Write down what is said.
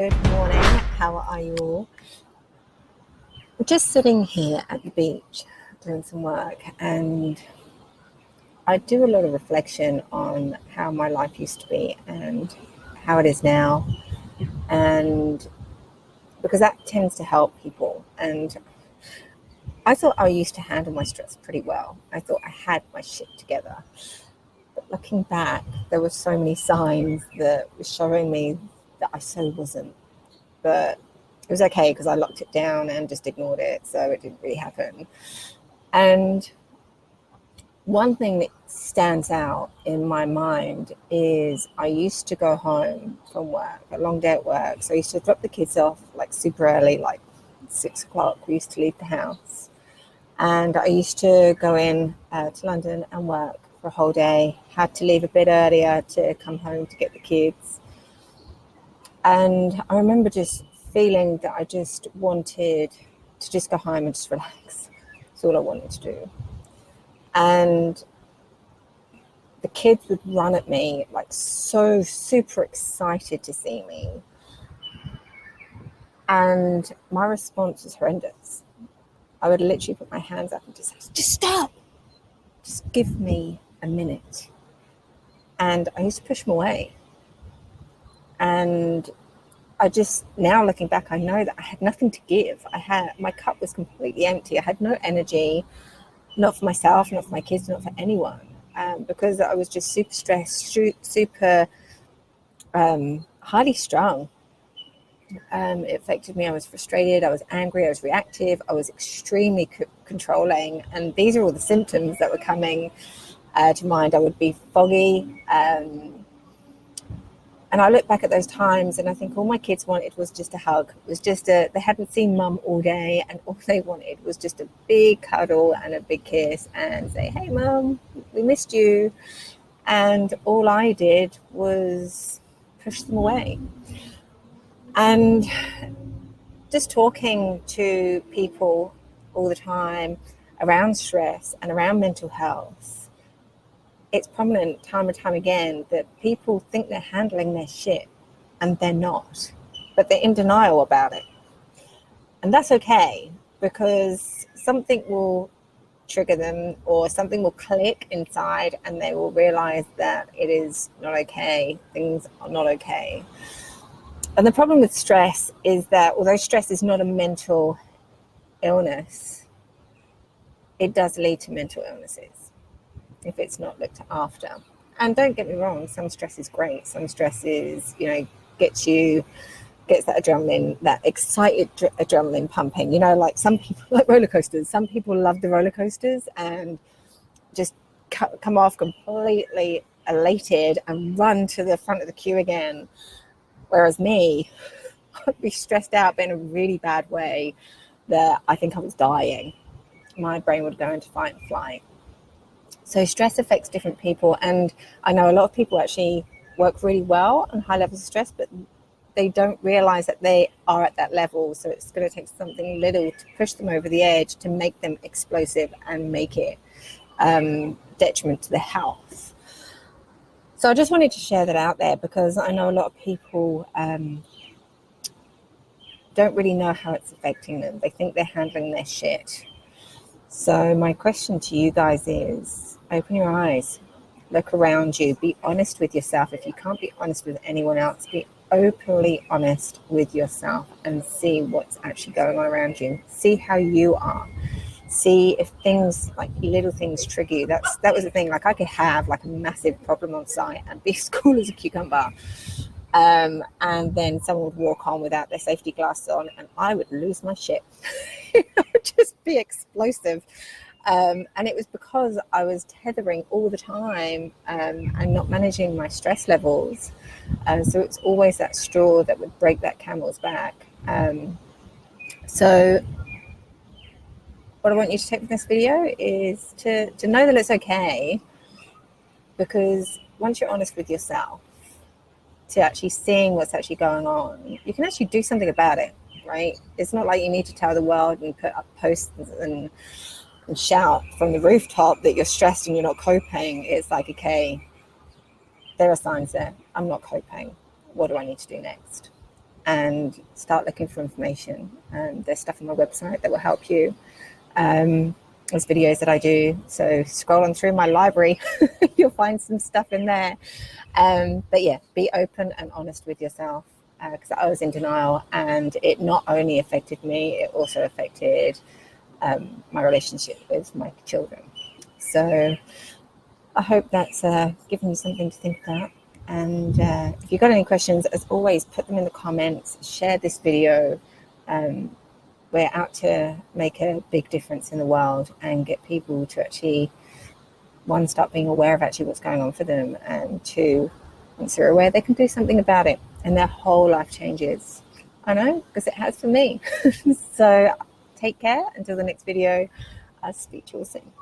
Good morning. How are you all? I'm just sitting here at the beach doing some work, and I do a lot of reflection on how my life used to be and how it is now, and because that tends to help people. And I thought I used to handle my stress pretty well. I thought I had my shit together. But looking back, there were so many signs that were showing me that I so wasn't. But it was okay because I locked it down and just ignored it, so it didn't really happen. And one thing that stands out in my mind is I used to go home from work, a long day at work. So I used to drop the kids off like super early, like 6 o'clock. We used to leave the house. And I used to go in to London and work for a whole day. Had to leave a bit earlier to come home to get the kids. And I remember just feeling that I just wanted to just go home and just relax. That's all I wanted to do. And the kids would run at me like so super excited to see me. And my response was horrendous. I would literally put my hands up and just say, just stop. Just give me a minute. And I used to push them away. And I just, now looking back, I know that I had nothing to give. My cup was completely empty. I had no energy, not for myself, not for my kids, not for anyone, because I was just super stressed, super highly strung. It affected me. I was frustrated. I was angry. I was reactive. I was extremely controlling. And these are all the symptoms that were coming to mind. I would be foggy. And I look back at those times and I think all my kids wanted was just a hug. It was just they hadn't seen mum all day, and all they wanted was just a big cuddle and a big kiss and say, hey mum, we missed you. And all I did was push them away. And just talking to people all the time around stress and around mental health, it's prominent time and time again that people think they're handling their shit and they're not, but they're in denial about it. And that's okay, because something will trigger them or something will click inside and they will realize that it is not okay. Things are not okay. And the problem with stress is that although stress is not a mental illness, it does lead to mental illnesses if it's not looked after. And don't get me wrong, some stress is great. Some stress is, gets that adrenaline, that excited adrenaline pumping. Like some people like roller coasters. Some people love the roller coasters and just come off completely elated and run to the front of the queue again. Whereas me, I'd be stressed out, but in a really bad way that I think I was dying. My brain would go into fight and flight. So stress affects different people, and I know a lot of people actually work really well on high levels of stress, but they don't realize that they are at that level. So it's going to take something little to push them over the edge to make them explosive and make it detriment to their health. So I just wanted to share that out there because I know a lot of people don't really know how it's affecting them. They think they're handling their shit. So my question to you guys is, open your eyes, look around you, be honest with yourself. If you can't be honest with anyone else, be openly honest with yourself and see what's actually going on around you. See how you are. See if things, like little things, trigger you. That was the thing. Like I could have like a massive problem on site and be as cool as a cucumber. And then someone would walk on without their safety glasses on and I would lose my shit. I would just be explosive. And it was because I was tethering all the time and not managing my stress levels. So it's always that straw that would break that camel's back. So what I want you to take from this video is to know that it's okay, because once you're honest with yourself, to actually seeing what's actually going on, you can actually do something about it, right? It's not like you need to tell the world and put up posts and shout from the rooftop that you're stressed and you're not coping. It's like, okay, there are signs there. I'm not coping. What do I need to do next? and start looking for information. There's stuff on my website that will help you. There's videos that I do, so scrolling through my library, you'll find some stuff in there. But yeah, be open and honest with yourself, because I was in denial, and it not only affected me, it also affected my relationship with my children. So I hope that's given you something to think about. And if you've got any questions, as always, put them in the comments, share this video. We're out to make a big difference in the world and get people to actually, one, start being aware of actually what's going on for them, and two, once they're aware, they can do something about it and their whole life changes. I know, because it has for me. So take care. Until the next video, I'll speak to you all soon.